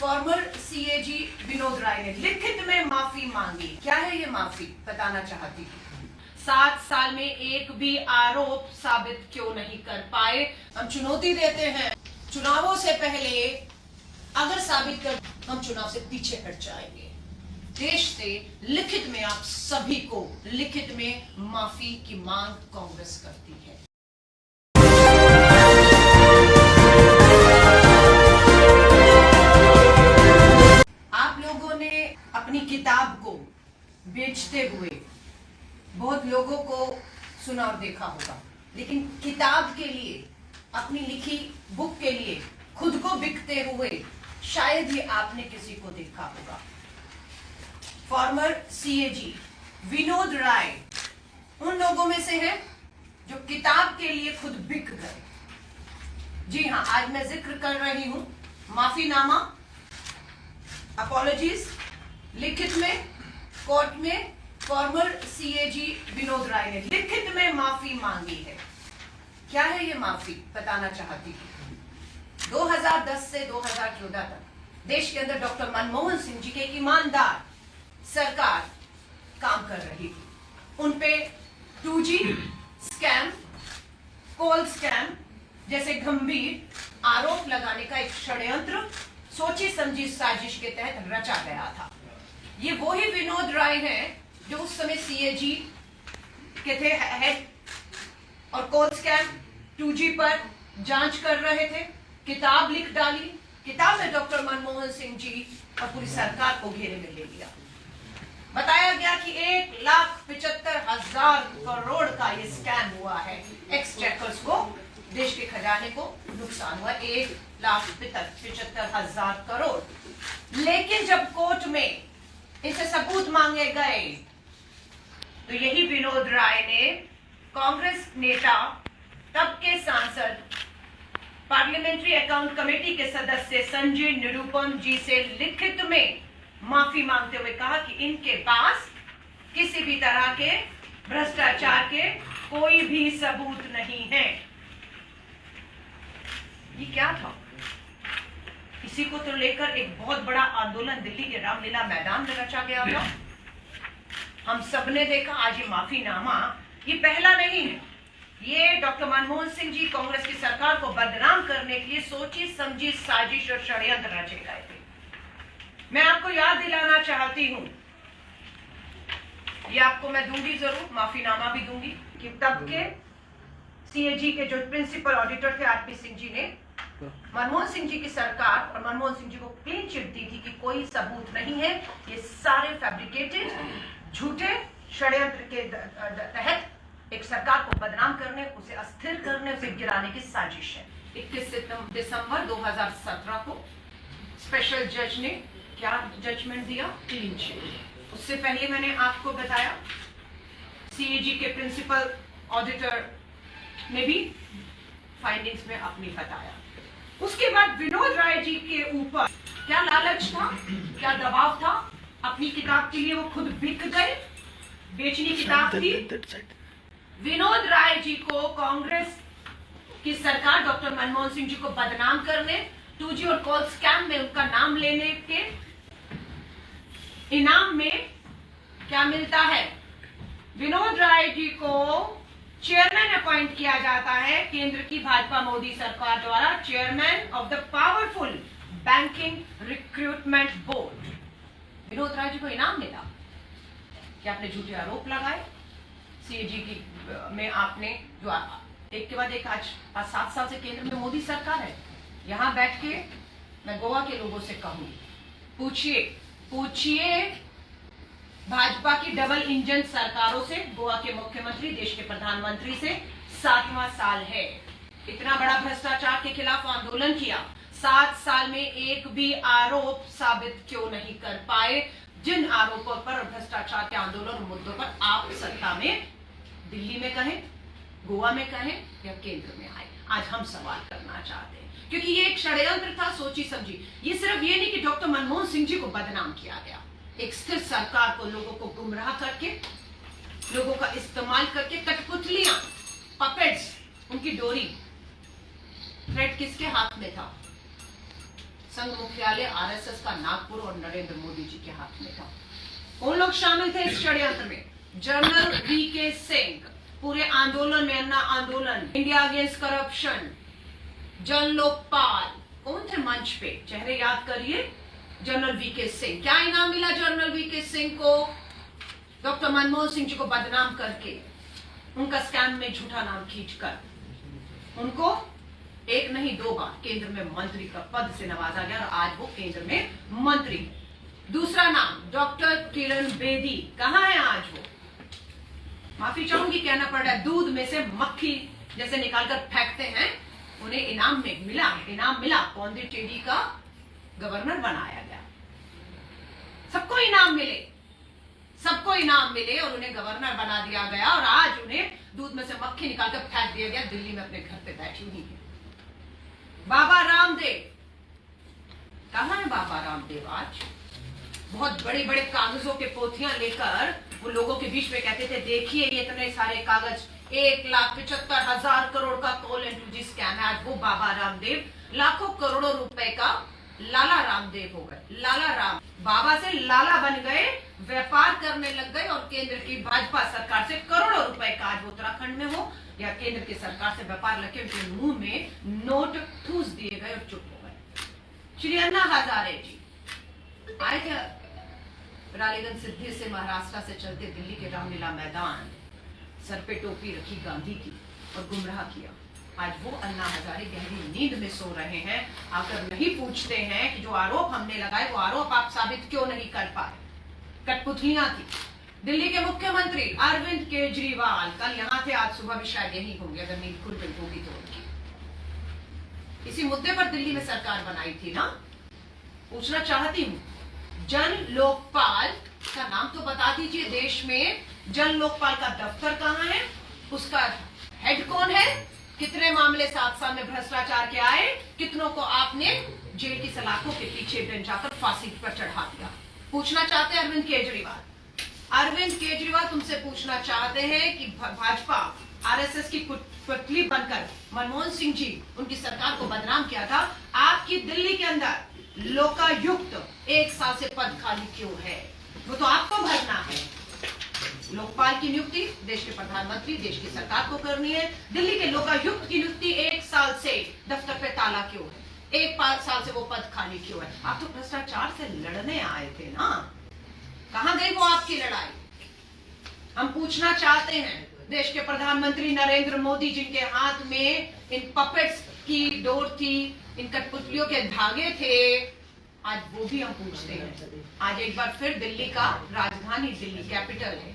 Farmer CAG Vinod Rai ने लिखित में माफी मांगी। क्या है ये माफी, बताना चाहती हूँ। 7 साल में एक भी आरोप साबित क्यों नहीं कर पाए। हम चुनौती देते हैं, चुनावों से पहले अगर साबित कर, हम चुनाव से पीछे हट जाएंगे। देश से लिखित में आप सभी को लिखित में माफी की मांग कांग्रेस करती है। आप लोगों ने अपनी किताब को बेचते हुए बहुत लोगों को सुना और देखा होगा, लेकिन किताब के लिए, अपनी लिखी बुक के लिए खुद को बिकते हुए शायद ही आपने किसी को देखा होगा। फॉर्मर सीएजी विनोद राय उन लोगों में से है जो किताब के लिए खुद बिक गए। जी हां, आज मैं जिक्र कर रही हूं माफीनामा, अपॉलॉजीज लिखित में कोर्ट में फॉर्मर सीएजी विनोद राय ने लिखित में माफी मांगी है। क्या है ये माफी, बताना चाहती हूँ। 2010 से 2014 तक देश के अंदर डॉक्टर मनमोहन सिंह जी की एक ईमानदार सरकार काम कर रही थी। उन पे 2G स्कैम, कोल स्कैम जैसे गंभीर आरोप लगाने का एक षड्यंत्र सोची समझी साजिश के तहत रचा गया था। ये वो ही विनोद राय हैं जो उस समय सीएजी के थे हेड, और कोल स्कैम 2G पर जांच कर रहे थे। किताब लिख डाली, किताब में डॉक्टर मनमोहन सिंह जी और पूरी सरकार को घेरे में ले लिया। बताया गया कि 1,75,000 करोड़ का ये स्कैम हुआ है। एक्सचेकर्स को, देश के खजाने को नुकसान हुआ 1,75,000 करोड़। लेकिन जब कोर्ट में इनसे सबूत मांगे गए तो यही विनोद राय ने कांग्रेस नेता, तब के सांसद, पार्लियामेंट्री अकाउंट कमेटी के सदस्य संजय निरुपम जी से लिखित में माफी मांगते हुए कहा कि इनके पास किसी भी तरह के भ्रष्टाचार के कोई भी सबूत नहीं है। ये क्या था? इसी को तो लेकर एक बहुत बड़ा आंदोलन दिल्ली के रामलीला मैदान में रचा गया था। हम सबने देखा। आज ये माफीनामा ये पहला नहीं है। ये डॉक्टर मनमोहन सिंह जी कांग्रेस की सरकार को बदनाम करने के लिए सोची समझी साजिश और षड्यंत्र रचे गए थे। मैं आपको याद दिलाना चाहती हूं, ये आपको मैं दूंगी जरूर, माफीनामा भी दूंगी, कि तब के सीएजी के जो प्रिंसिपल ऑडिटर थे आरपी सिंह जी ने मनमोहन सिंह जी की सरकार और मनमोहन सिंह जी को क्लीन चिट दी थी कि कोई सबूत नहीं है, ये सारे फैब्रिकेटेड, झूठे षड्यंत्र के तहत एक सरकार को बदनाम करने, उसे अस्थिर करने, उसे गिराने की साजिश है। 21 दिसंबर 2017 को स्पेशल जज ने क्या जजमेंट दिया? Clean chit. उससे पहले मैंने आपको बताया सीएजी के प्रिंसिपल ऑडिटर ने भी फाइंडिंग्स में अपनी बताया। उसके बाद विनोद राय जी के ऊपर क्या लालच था, क्या दबाव था? अपनी किताब के लिए वो खुद बिक गए। बेचनी किताब थी। विनोद राय जी को कांग्रेस की सरकार डॉक्टर मनमोहन सिंह जी को बदनाम करने, 2G और कॉल स्कैम में उनका नाम लेने के इनाम में क्या मिलता है? विनोद राय जी को चेयरमैन अपॉइंट किया जाता है केंद्र की भाजपा मोदी सरकार द्वारा, chairman of the powerful banking recruitment board. Vinod Rai ji को इनाम मिला कि आपने झूठे आरोप लगाए सीएजी की में। आपने जो एक के बाद एक आज 7 साल से केंद्र में मोदी सरकार है। यहां बैठ के मैं गोवा के लोगों से कहूं, पूछिए भाजपा की डबल इंजन सरकारों से, गोवा के मुख्यमंत्री, देश के प्रधानमंत्री से 7वां साल है। इतना बड़ा भ्रष्टाचार के खिलाफ आंदोलन किया, 7 साल में एक भी आरोप साबित क्यों नहीं कर पाए? जिन आरोपों पर, भ्रष्टाचार के आंदोलन और मुद्दों पर आप सत्ता में, दिल्ली में कहें, गोवा में कहें या केंद्र में आए, आज हम सवाल करना चाहते हैं। क्योंकि ये एक षड्यंत्र था, सोची समझी। ये सिर्फ ये नहीं कि डॉक्टर मनमोहन सिंह जी को बदनाम किया गया, एक स्थिर सरकार को, लोगों को गुमराह करके, लोगों का इस्तेमाल करके, कठपुतलियां, पपेट्स, उनकी डोरी, थ्रेड किसके हाथ में था? संघ मुख्यालय आरएसएस का नागपुर और नरेंद्र मोदी जी के हाथ में था। कौन लोग शामिल थे इस षड्यंत्र में? जनरल वीके सिंह, पूरे आंदोलन में, अन्ना आंदोलन, इंडिया अगेंस्ट करप्शन, जन लोकपाल, कौन थे मंच पे? चेहरे याद करिए। जनरल वीके सिंह। क्या इनाम मिला जनरल वीके सिंह को? डॉक्टर मनमोहन सिंह जी को बदनाम करके, उनका स्कैम में झूठा नाम खींचकर उनको एक नहीं 2 बार केंद्र में मंत्री का पद से नवाजा गया और आज वो केंद्र में मंत्री। दूसरा नाम डॉक्टर किरण बेदी, कहां है आज वो? माफी चाहूंगी कहना पड़ रहा है, दूध में से मक्खी जैसे निकालकर फेंकते हैं, उन्हें इनाम मिला पौंडीचेरी का गवर्नर बनाया गया। सबको इनाम मिले और उन्हें गवर्नर बना दिया गया और आज उन्हें दूध में से मक्खी निकालकर फेंक दिया गया, दिल्ली में अपने घर पे बैठी हुई है। बाबा रामदेव, कहां है बाबा रामदेव आज? बहुत बड़े बड़े कागजों के पोथियां लेकर वो लोगों के बीच में कहते थे, देखिए ये इतने सारे कागज, 1,75,000 करोड़ का कोल एंड 2G स्कैम है। आज वो बाबा रामदेव लाखों करोड़ों रुपए का लाला रामदेव हो गए। लाला राम, बाबा से लाला बन गए, व्यापार करने लग गए और केंद्र की भाजपा सरकार से करोड़ों रुपए का, आज वो उत्तराखंड में हो या केंद्र की सरकार से व्यापार लगे, उनके मुंह में नोट ठूस दिए गए और चुप हो गए। श्री अन्ना हजारे जी आए थे रालीगंज सिद्धि से, महाराष्ट्र से चलते दिल्ली के रामलीला मैदान, सर पे टोपी रखी गांधी की और गुमराह किया। आज वो अन्ना हजारे गहरी नींद में सो रहे हैं, आकर नहीं पूछते हैं कि जो आरोप हमने लगाए वो आरोप आप साबित क्यों नहीं कर पाए। कठपुतलियां थी। दिल्ली के मुख्यमंत्री अरविंद केजरीवाल कल यहां थे, आज सुबह भी शायद यही होंगे अगर नींद खुल गई होगी तो उनकी। इसी मुद्दे पर दिल्ली में सरकार बनाई थी ना। पूछना चाहती हूं, जन लोकपाल का नाम तो बता दीजिए। देश में जन लोकपाल का दफ्तर कहां है? उसका हेड कौन है? कितने मामले 7 साल में भ्रष्टाचार के आए? कितनों को आपने जेल की सलाखों के पीछे जाकर फांसी पर चढ़ा दिया? पूछना चाहते हैं अरविंद केजरीवाल तुमसे पूछना चाहते हैं कि भाजपा आरएसएस की पुतली बनकर मनमोहन सिंह जी उनकी सरकार को बदनाम किया था, आपकी दिल्ली के अंदर लोकायुक्त 1 साल से पद खाली क्यों है? वो तो आपको भरना है। लोकपाल की नियुक्ति देश के प्रधानमंत्री, देश की सरकार को करनी है। दिल्ली के लोकायुक्त की नियुक्ति 1 साल से दफ्तर पे ताला क्यों है? 1 साल से वो पद खाली क्यों है? आप तो भ्रष्टाचार से लड़ने आए थे ना, कहां गई वो आपकी लड़ाई? हम पूछना चाहते हैं, देश के प्रधानमंत्री नरेंद्र मोदी जिनके हाथ में इन पपेट्स की डोर थी, इन कठपुतलियों के धागे थे, आज वो भी हम पूछते हैं। आज एक बार फिर दिल्ली का राजधानी, दिल्ली कैपिटल है,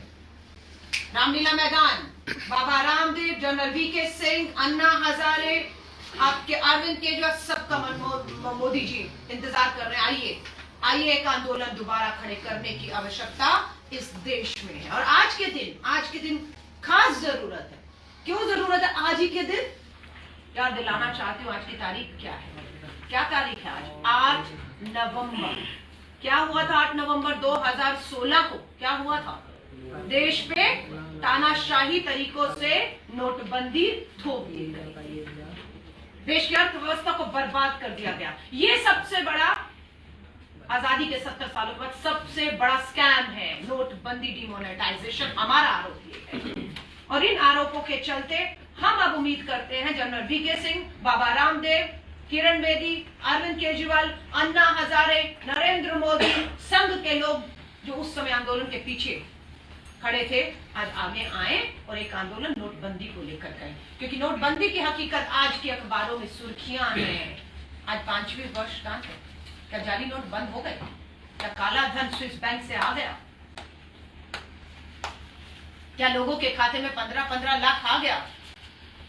रामलीला मैदान, बाबा रामदेव, जनरल वीके सिंह, अन्ना हजारे, आपके अरविंद केजरीवाल, सबका मोदी जी इंतजार कर रहे हैं। आइए एक आंदोलन दोबारा खड़े करने की आवश्यकता इस देश में है। और आज के दिन खास जरूरत है। क्यों जरूरत है आज ही के दिन? याद दिलाना चाहती हूँ, आज की तारीख क्या है? क्या तारीख है आज? 8 नवंबर। क्या हुआ था 8 नवंबर 2016 को? क्या हुआ था? देश पे तानाशाही तरीकों से नोटबंदी थोप दी गई, देश की अर्थव्यवस्था को बर्बाद कर दिया गया। ये सबसे बड़ा, आजादी के 70 सालों के बाद सबसे बड़ा स्कैम है नोटबंदी, डिमोनेटाइजेशन। हमारा आरोप ये है और इन आरोपों के चलते हम अब उम्मीद करते हैं जनरल वीके सिंह, बाबा रामदेव, किरण बेदी, अरविंद केजरीवाल, अन्ना हजारे, नरेंद्र मोदी, संघ के लोग जो उस समय आंदोलन के पीछे खड़े थे, आज आगे आए और एक आंदोलन नोटबंदी को लेकर गए। क्योंकि नोटबंदी की हकीकत आज की अखबारों में सुर्खियां हैं। आज 5वीं वर्षगांठ है। क्या जाली नोट बंद हो गए? क्या काला धन स्विस बैंक से आ गया? क्या लोगों के खाते में 15-15 लाख आ गया?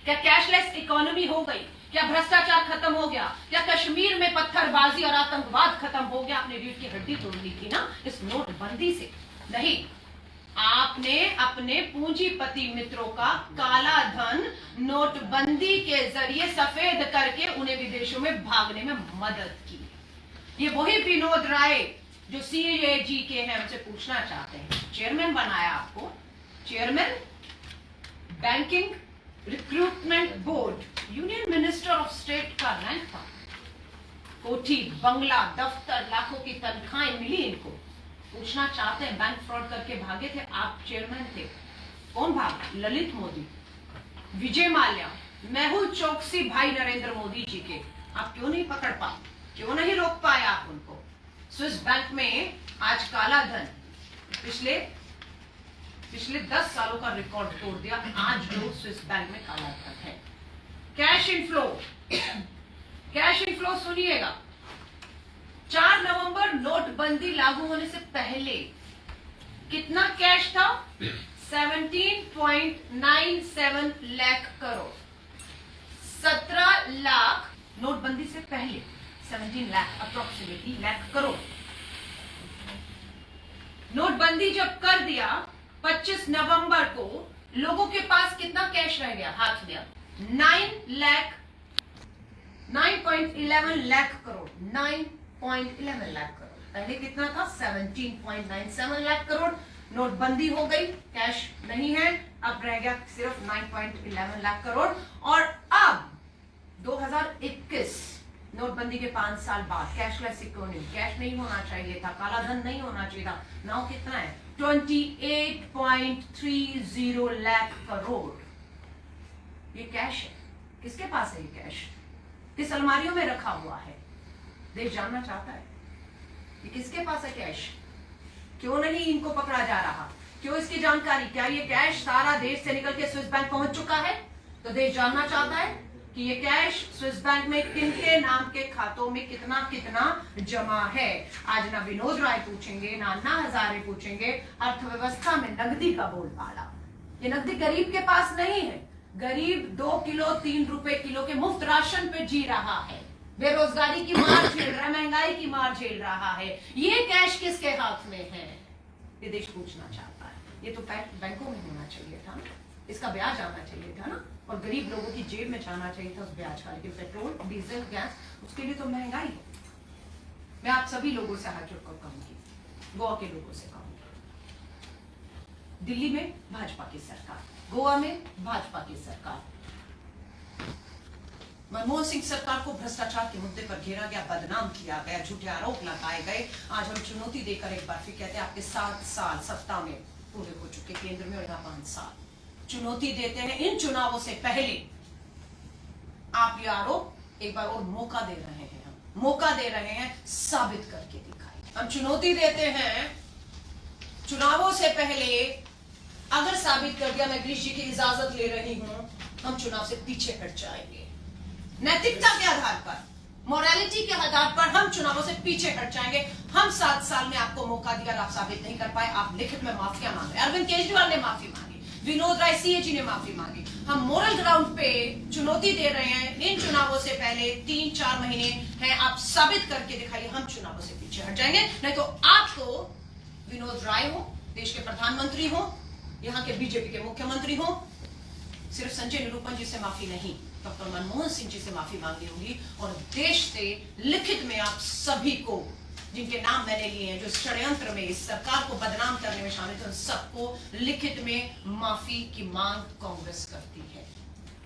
क्या कैशलेस इकोनॉमी हो गई? क्या भ्रष्टाचार खत्म हो गया? क्या कश्मीर में पत्थरबाजी और आतंकवाद खत्म हो गया? आपने रीढ़ की हड्डी तोड़ ली थी ना इस नोटबंदी से। नहीं, आपने अपने पूंजीपति मित्रों का काला धन नोटबंदी के जरिए सफेद करके उन्हें विदेशों में भागने में मदद की। ये वही विनोद राय जो CAG के हैं, उनसे पूछना चाहते हैं, चेयरमैन बनाया आपको, chairman banking recruitment board, union minister of state का रैंक था। कोठी, बंगला, दफ्तर, लाखों की तनख्वाहें मिली इनको। पूछना चाहते हैं, बैंक फ्रॉड करके भागे थे, आप चेयरमैन थे, कौन भागा? ललित मोदी, विजय माल्या, मेहुल चोकसी, भाई नरेंद्र मोदी जी के। आप क्यों नहीं पकड़ पाए, क्यों नहीं रोक पाए आप उनको? स्विस बैंक में आज काला धन पिछले 10 सालों का रिकॉर्ड तोड़ दिया। आज जो स्विस बैंक में काला धन है। कैश इनफ्लो सुनिएगा, 4 नवंबर नोटबंदी लागू होने से पहले कितना कैश था? 17.97 लाख करोड़। 17 लाख नोटबंदी से पहले, 17 लाख अप्रोक्सीमेटली लाख करोड़। नोटबंदी जब कर दिया 25 नवंबर को, लोगों के पास कितना कैश रह गया हाथ में? 9.11 लाख करोड़। 9.11 लाख करोड़। पहले कितना था? 17.97 लाख करोड़। नोटबंदी हो गई, कैश नहीं है, अब रह गया सिर्फ 9.11 लाख करोड़। और अब 2021 नोटबंदी के 5 साल बाद कैशलेस इकोनॉमी, कैश नहीं होना चाहिए था, काला धन नहीं होना चाहिए था। नाउ कितना है? 28.30 लाख करोड़। ये कैश है। किसके पास है ये कैश? किस अलमारियों में रखा हुआ है? देश जानना चाहता है ये किसके पास है कैश। क्यों नहीं इनको पकड़ा जा रहा? क्यों इसकी जानकारी? क्या ये कैश सारा देश से निकल के स्विस बैंक पहुंच चुका है? तो देश जानना चाहता है कि ये कैश स्विस बैंक में किन के नाम के खातों में कितना कितना जमा है। आज ना विनोद राय पूछेंगे, ना अन्ना हजारे पूछेंगे। अर्थव्यवस्था में नकदी का बोलबाला। ये नकदी गरीब के पास नहीं है। गरीब 2 किलो 3 रुपए किलो के मुफ्त राशन पे जी रहा है, बेरोजगारी की मार झेल रहा है, महंगाई की मार झेल रहा है। ये कैश किसके हाथ में है? ये देश पूछना चाहता है। ये तो बैंकों में होना चाहिए था, इसका ब्याज आना चाहिए था ना, और गरीब लोगों की जेब में जाना चाहिए था उस ब्याज का। लेकिन पेट्रोल, डीजल, गैस, उसके लिए तो महंगाई है। मैं आप सभी लोगों से हाथ जोड़कर कहूंगी, गोवा के लोगों से कहूंगी, दिल्ली में भाजपा की सरकार, गोवा में भाजपा की सरकार। मनमोहन सिंह सरकार को भ्रष्टाचार के मुद्दे पर घेरा गया, बदनाम किया गया, झूठे आरोप लगाए गए। आज हम चुनौती देकर एक बार फिर कहते हैं, आपके 7 साल सत्ता में पूरे हो चुके केंद्र में, और यहाँ 5 साल चुनौती देते हैं। इन चुनावों से पहले आप ये आरोप एक बार और मौका दे रहे हैं, हम मौका दे रहे हैं, साबित करके दिखाएं। हम चुनौती देते हैं, चुनावों से पहले अगर साबित कर दिया, मैं गिरीश जी की इजाजत ले रही हूं, हम चुनाव से पीछे हट जाएंगे। नैतिकता के आधार पर, मोरालिटी के आधार पर हम चुनावों से पीछे हट जाएंगे। हम 7 साल में आपको मौका दिया, आप साबित नहीं कर पाए, आप लिखित में माफिया मांग रहे। अरविंद केजरीवाल ने माफी मांगी, विनोद राय सीएजी ने माफी मांगी। हम मोरल ग्राउंड पे चुनौती दे रहे हैं, इन चुनावों से पहले 3-4 महीने हैं, आप साबित करके दिखाइए, हम चुनावों से पीछे हट जाएंगे। नहीं तो आपको विनोद राय हो, देश के प्रधानमंत्री हो, यहाँ के बीजेपी के मुख्यमंत्री हो, सिर्फ संजय निरूपम जी से माफी नहीं, डॉक्टर मनमोहन सिंह जी से माफी मांगनी होगी। और देश से लिखित में आप सभी को, जिनके नाम मैंने लिए हैं, जो षड्यंत्र में इस सरकार को बदनाम करने में शामिल थे, उन सबको लिखित में माफी की मांग कांग्रेस करती है।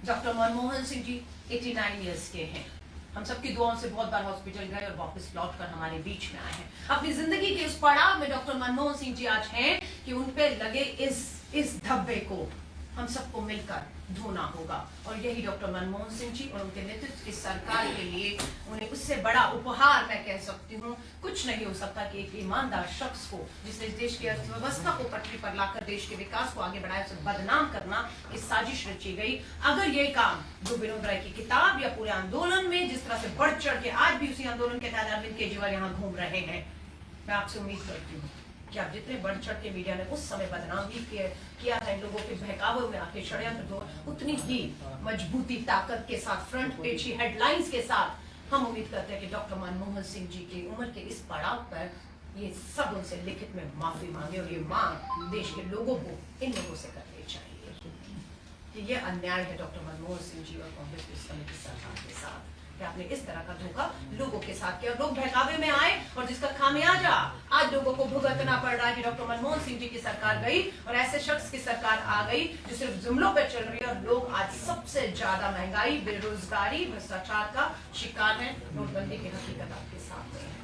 डॉक्टर मनमोहन सिंह जी 89 ईयर्स के हैं। हम सबकी दुआओं से बहुत बार हॉस्पिटल गए और वापस लौट कर हमारे बीच में आए हैं। अपनी जिंदगी के उस पड़ाव में डॉक्टर मनमोहन सिंह जी आज हैं कि उन पे लगे इस धब्बे को हम सबको मिलकर धोना होगा। और यही डॉक्टर मनमोहन सिंह जी और उनके नेतृत्व की सरकार के लिए उन्हें उससे बड़ा उपहार मैं कह सकती हूँ कुछ नहीं हो सकता कि एक ईमानदार शख्स को, जिसने देश की अर्थव्यवस्था को पटरी पर लाकर देश के विकास को आगे बढ़ाया, उसे बदनाम करना, इस साजिश रची गई। अगर ये काम जो विनोद राय की किताब या पूरे आंदोलन में जिस तरह से बढ़ चढ़ के आज भी उसी आंदोलन के तहत अरविंद केजरीवाल यहाँ घूम रहे हैं, मैं आपसे उम्मीद करती हूँ कि आप जितने बढ़ चढ़ के मीडिया ने उस समय बदनाम भी किया था इन लोगों के बहकावे में आके षड्यंत्र दो, उतनी ही मजबूती, ताकत के साथ, फ्रंट पेज की हेडलाइंस के साथ हम उम्मीद करते हैं कि डॉक्टर मनमोहन सिंह जी की उम्र के इस पड़ाव पर ये सब उनसे लिखित में माफी मांगे। और ये मांग देश के लोगों को इन लोगों से करनी चाहिए कि ये अन्याय है डॉक्टर मनमोहन सिंह जी और कांग्रेस के समय की सरकार के साथ कि आपने इस तरह का धोखा लोगों के साथ किया। लोग बहकावे में आए और जिसका खामियाजा आज लोगों को भुगतना पड़ रहा है कि डॉक्टर मनमोहन सिंह जी की सरकार गई और ऐसे शख्स की सरकार आ गई जो सिर्फ जुमलों पे चल रही है, और लोग आज सबसे ज्यादा महंगाई, बेरोजगारी, भ्रष्टाचार का शिकार है। नोटबंदी की हकीकत आपके सामने है।